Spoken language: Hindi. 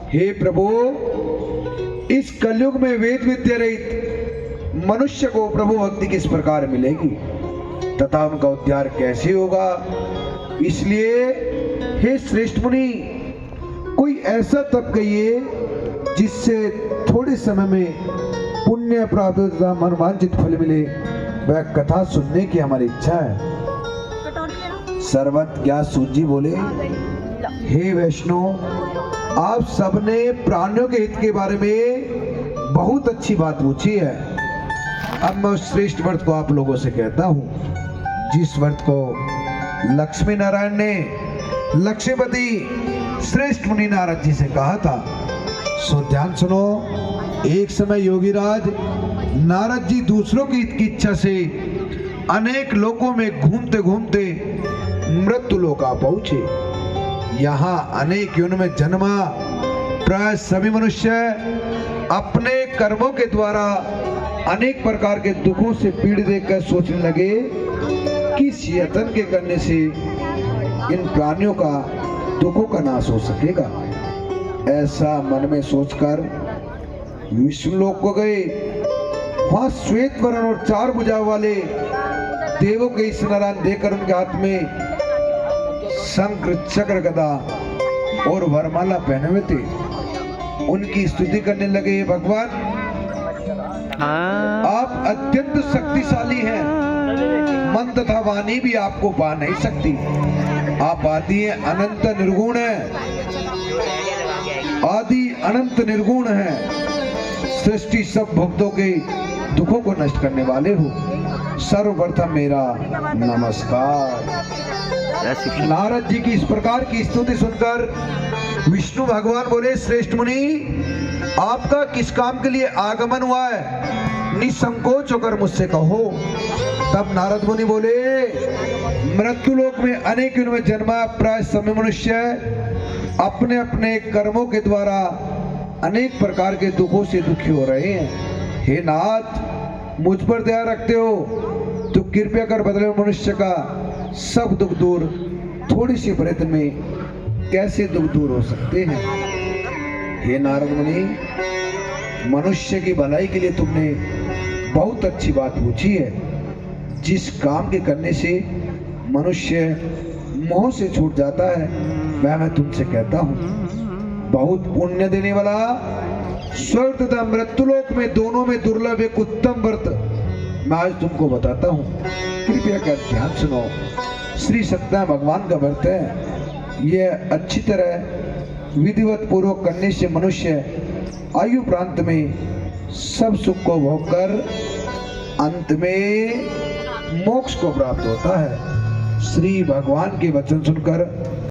हे प्रभु, इस कलयुग में वेद विद्या रहित मनुष्य को प्रभु भक्ति किस प्रकार मिलेगी तथा उनका उद्धार कैसे होगा। इसलिए हे श्रेष्ठ मुनि, कोई ऐसा तप कहिए जिससे थोड़े समय में पुण्य प्राप्त तथा मनोवांछित फल मिले। वह कथा सुनने की हमारी इच्छा है। सर्वत ज्ञात सूत जी बोले, हे वैष्णव, आप सबने प्राणियों के हित के बारे में बहुत अच्छी बात पूछी है। अब मैं उस श्रेष्ठ व्रत को आप लोगों से कहता हूँ, जिस व्रत को लक्ष्मी नारायण ने लक्ष्मीपति श्रेष्ठ मुनि नारद जी से कहा था। सो ध्यान सुनो। एक समय योगीराज नारद जी दूसरों की हित की इच्छा से अनेक लोकों में घूमते घूमते मृत्यु लोक आ पहुंचे। यहाँ अनेक योनि में जन्मा प्राय सभी मनुष्य अपने कर्मों के द्वारा अनेक प्रकार के दुखों से पीड़ित देखकर सोचने लगे कि इस यत्न के करने से इन प्राणियों का दुखों का नाश हो सकेगा। ऐसा मन में सोचकर विष्णुलोक को गए। वहां श्वेत वर्ण और 4 भुजा वाले देवों के स्नान देकर उनके हाथ में शंख चक्र गदा और वरमाला पहने हुए थे। उनकी स्तुति करने लगे, भगवान आप अत्यंत शक्तिशाली हैं, मन तथा वाणी भी आपको पा नहीं सकती। आप आदि अनंत निर्गुण है, आदि अनंत निर्गुण है, सृष्टि सब भक्तों के दुखों को नष्ट करने वाले हो। सर्वप्रथम मेरा नमस्कार। नारद जी की इस प्रकार की स्तुति सुनकर विष्णु भगवान बोले, श्रेष्ठ मुनि, आपका किस काम के लिए आगमन हुआ है, निसंकोच होकर मुझसे कहो। तब नारद मुनि बोले, मृत्युलोक में अनेक योनि में जन्मा प्राय सभी मनुष्य अपने अपने कर्मों के द्वारा अनेक प्रकार के दुखों से दुखी हो रहे हैं। हे नाथ, मुझ पर दया रखते हो तो कृपया कर बदले मनुष्य का सब दुख दूर थोड़ी सी प्रयत्न में कैसे दुख दूर हो सकते हैं। हे नारद मुनि, मनुष्य की भलाई के लिए तुमने बहुत अच्छी बात पूछी है। जिस काम के करने से मनुष्य मोह से छूट जाता है वह मैं तुमसे कहता हूँ। बहुत पुण्य देने वाला स्वर्ग तथा मृत्युलोक में दोनों में दुर्लभ एक उत्तम व्रत मैं आज तुमको बताता हूँ। कृपया कर ध्यान सुनो। श्री सत्यनारायण भगवान का व्रत है। यह अच्छी तरह विधिवत पूर्वक करने से मनुष्य आयु प्रांत में सब सुख को भोग कर अंत में मोक्ष को प्राप्त होता है। श्री भगवान के वचन सुनकर